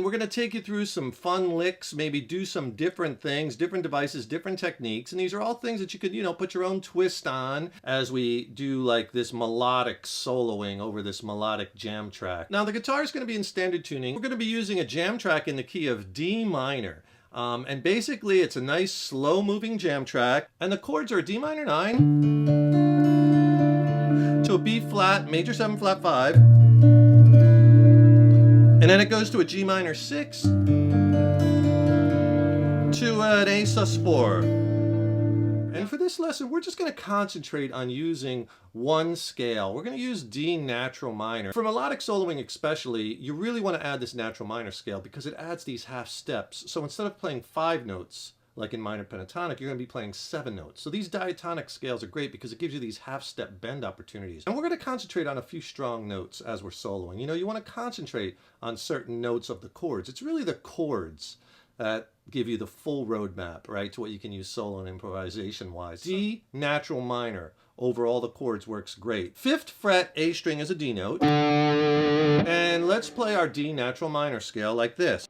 We're going to take you through some fun licks, maybe do some different things, different devices, different techniques. And these are all things that you could, put your own twist on as we do like this melodic soloing over this melodic jam track. Now the guitar is going to be in standard tuning. We're going to be using a jam track in the key of D minor. And basically it's a nice slow moving jam track. And the chords are a D minor 9 to a B flat, major 7 flat 5. And then it goes to a G minor 6 to an A sus4. And for this lesson, we're just going to concentrate on using one scale. We're going to use D natural minor. For melodic soloing especially, you really want to add this natural minor scale because it adds these half steps. So instead of playing 5 notes, like in minor pentatonic, you're going to be playing 7 notes. So these diatonic scales are great because it gives you these half-step bend opportunities. And we're going to concentrate on a few strong notes as we're soloing. You want to concentrate on certain notes of the chords. It's really the chords that give you the full roadmap, right, to what you can use solo and improvisation-wise. D natural minor over all the chords works great. 5th fret A string is a D note. And let's play our D natural minor scale like this.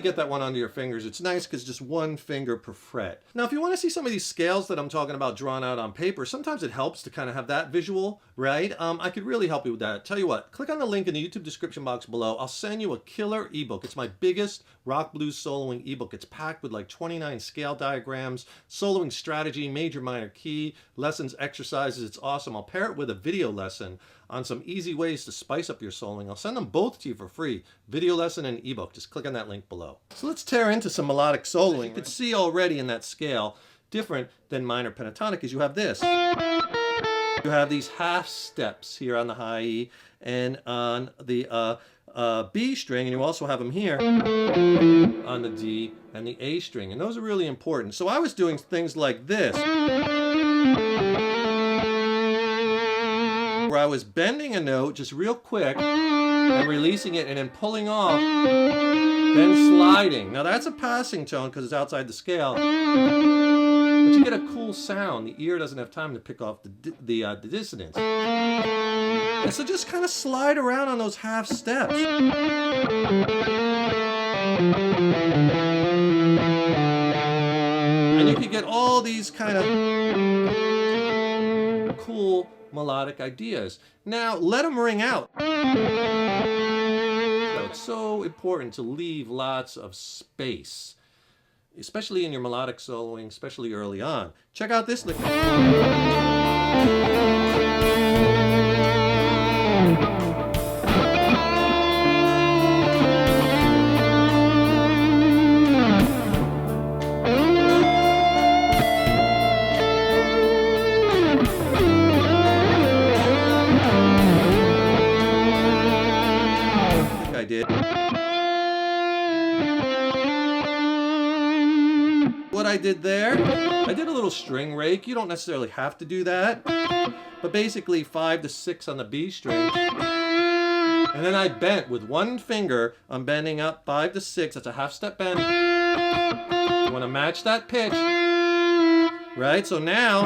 Get that one onto your fingers. It's nice because just one finger per fret. Now if you want to see some of these scales that I'm talking about drawn out on paper, sometimes it helps to kind of have that visual, right? I could really help you with that. Tell you what, click on the link in the YouTube description box below. I'll send you a killer ebook. It's my biggest rock blues soloing ebook. It's packed with like 29 scale diagrams, soloing strategy, major minor key, lessons, exercises. It's awesome. I'll pair it with a video lesson on some easy ways to spice up your soloing. I'll send them both to you for free. Video lesson and ebook. Just click on that link below. So let's tear into some melodic soloing. You can see already in that scale, different than minor pentatonic, is you have this. You have these half steps here on the high E and on the B string, and you also have them here on the D and the A string. And those are really important. So I was doing things like this, where I was bending a note just real quick and releasing it and then pulling off, then sliding. Now that's a passing tone because it's outside the scale, but you get a cool sound. The ear doesn't have time to pick off the dissonance. And so just kind of slide around on those half steps. And you can get all these kind of cool melodic ideas. Now let them ring out. So it's so important to leave lots of space, especially in your melodic soloing, especially early on. Check out this lick. What I did there, I did a little string rake. You don't necessarily have to do that, but basically 5 to 6 on the B string, and then I bent with one finger. I'm bending up 5 to 6. That's a half step bend. You want to match that pitch, right? So now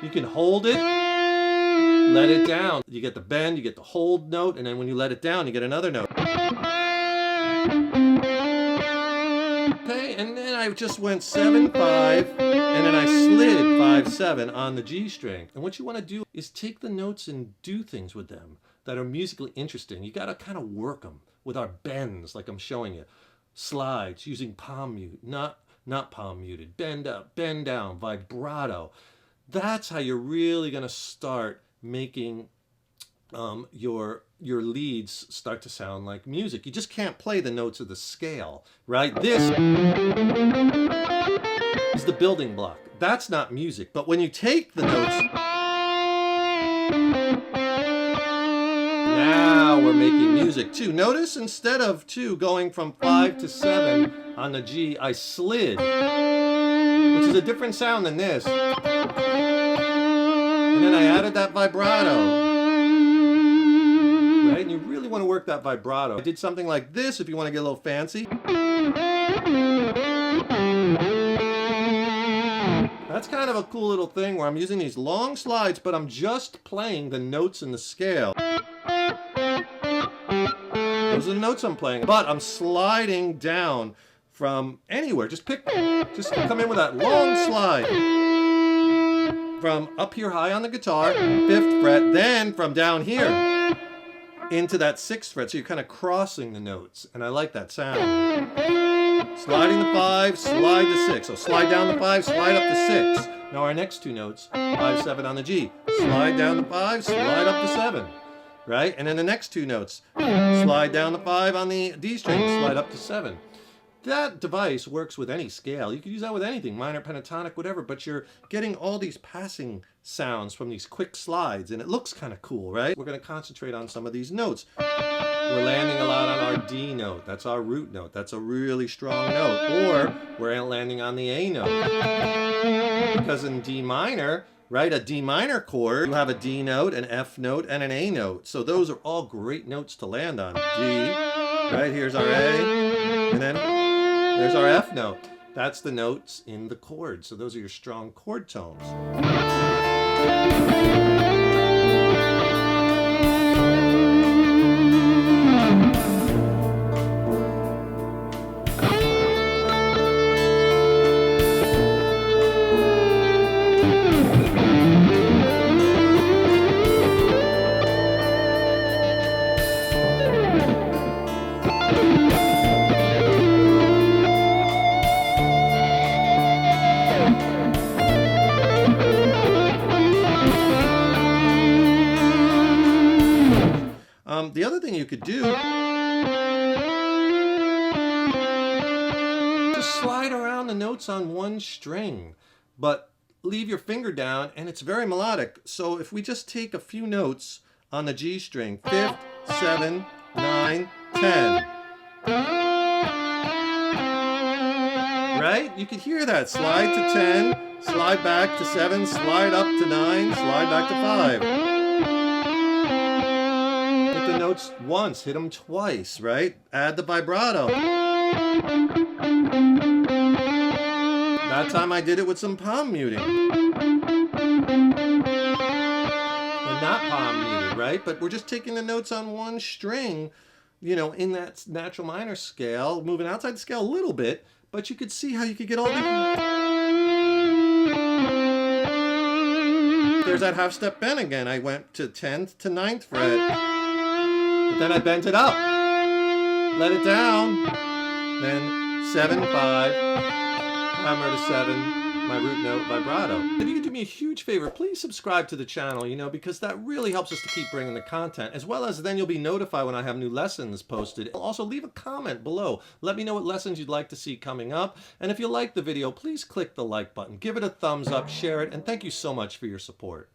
you can hold it, let it down. You get the bend, you get the hold note, and then when you let it down, you get another note. Okay, and then I just went 7, 5, and then I slid 5, 7 on the G string. And what you want to do is take the notes and do things with them that are musically interesting. You got to kind of work them with our bends, like I'm showing you. Slides, using palm mute, not palm muted. Bend up, bend down, vibrato. That's how you're really going to start making your leads start to sound like music. You just can't play the notes of the scale, right? This is the building block. That's not music. But when you take the notes, now we're making music too. Notice instead of 2 going from 5 to 7 on the G, I slid, which is a different sound than this. And then I added that vibrato. Right? And you really want to work that vibrato. I did something like this if you want to get a little fancy. That's kind of a cool little thing where I'm using these long slides, but I'm just playing the notes in the scale. Those are the notes I'm playing, but I'm sliding down from anywhere. Just come in with that long slide. From up here high on the guitar, 5th fret, then from down here into that 6th fret. So you're kind of crossing the notes, and I like that sound. Sliding the 5, slide the 6. So slide down the 5, slide up the 6. Now our next two notes, 5, 7 on the G. Slide down the 5, slide up the 7. Right? And then the next two notes, slide down the 5 on the D string, slide up to 7. That device works with any scale. You could use that with anything, minor, pentatonic, whatever, but you're getting all these passing sounds from these quick slides, and it looks kind of cool, right? We're going to concentrate on some of these notes. We're landing a lot on our D note. That's our root note. That's a really strong note. Or we're landing on the A note. Because in D minor, right, a D minor chord, you have a D note, an F note, and an A note. So those are all great notes to land on. D, right, here's our A, and then there's our F note. That's the notes in the chord. So those are your strong chord tones. The other thing you could do, just slide around the notes on one string, but leave your finger down, and it's very melodic. So if we just take a few notes on the G string, 5th, 7, 9, 10. Right? You could hear that. Slide to 10, slide back to 7, slide up to 9, slide back to 5. The notes once, hit them twice, right? Add the vibrato. That time I did it with some palm muting. And not palm muted, right? But we're just taking the notes on one string, you know, in that natural minor scale, moving outside the scale a little bit, but you could see how you could get all different. There's that half step bend again. I went to 10th to 9th fret. But then I bent it up, let it down, then 7, 5, hammer to 7, my root note vibrato. If you could do me a huge favor, please subscribe to the channel, you know, because that really helps us to keep bringing the content, as well as then you'll be notified when I have new lessons posted. Also, leave a comment below. Let me know what lessons you'd like to see coming up. And if you like the video, please click the like button, give it a thumbs up, share it, and thank you so much for your support.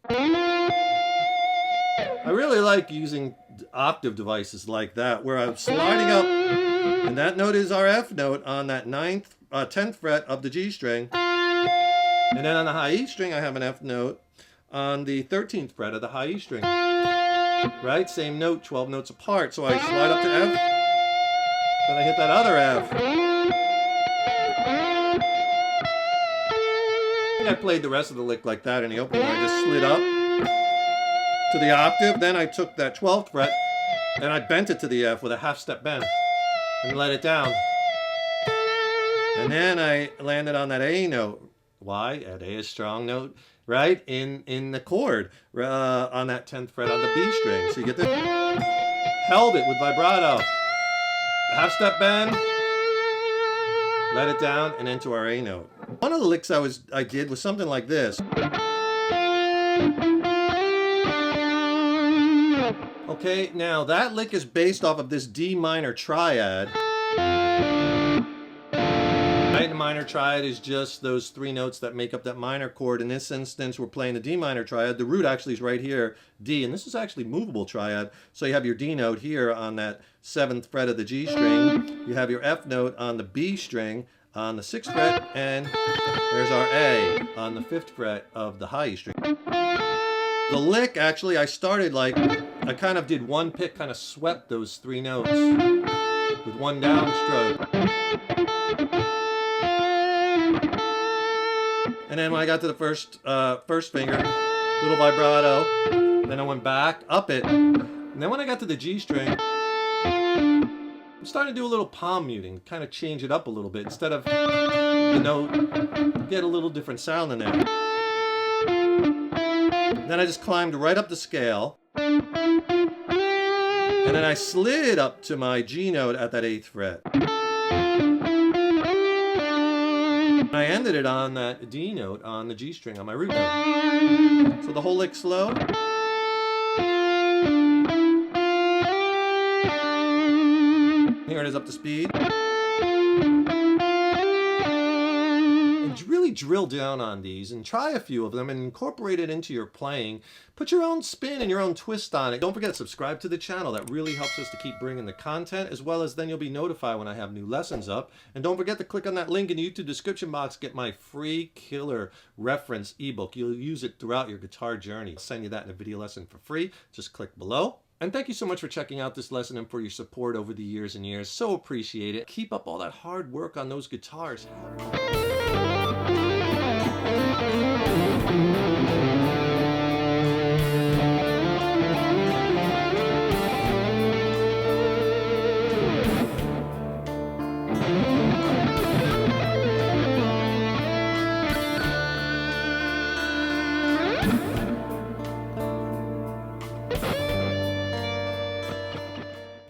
I really like using octave devices like that, where I'm sliding up, and that note is our F note on that 10th fret of the G string. And then on the high E string, I have an F note on the 13th fret of the high E string. Right? Same note, 12 notes apart. So I slide up to F, then I hit that other F. I played the rest of the lick like that in the opening. I just slid up to the octave, then I took that 12th fret and I bent it to the F with a half step bend and let it down. And then I landed on that A note. Why? That A is strong note, right? In the chord on that 10th fret on the B string. So you get the held it with vibrato. Half step bend, let it down, and into our A note. One of the licks I did was something like this. Okay, now that lick is based off of this D minor triad. Right, the minor triad is just those three notes that make up that minor chord. In this instance, we're playing the D minor triad. The root actually is right here, D, and this is actually movable triad. So you have your D note here on that 7th fret of the G string. You have your F note on the B string on the 6th fret, and there's our A on the 5th fret of the high E string. The lick, actually, I started like, I kind of did one pick, kind of swept those three notes with one downstroke. And then when I got to the first finger, little vibrato. Then I went back, up it. And then when I got to the G string, I'm starting to do a little palm muting, kind of change it up a little bit. Instead of the note, get a little different sound in there. Then I just climbed right up the scale. And then I slid up to my G note at that 8th fret. And I ended it on that D note on the G string on my root note. So the whole lick slow. Here it is up to speed. And really drill down on these and try a few of them and incorporate it into your playing. Put your own spin and your own twist on it. Don't forget to subscribe to the channel. That really helps us to keep bringing the content, as well as then you'll be notified when I have new lessons up. And don't forget to click on that link in the YouTube description box. Get my free killer reference ebook. You'll use it throughout your guitar journey. I'll send you that in a video lesson for free. Just click below. And thank you so much for checking out this lesson and for your support over the years and years. So appreciate it. Keep up all that hard work on those guitars.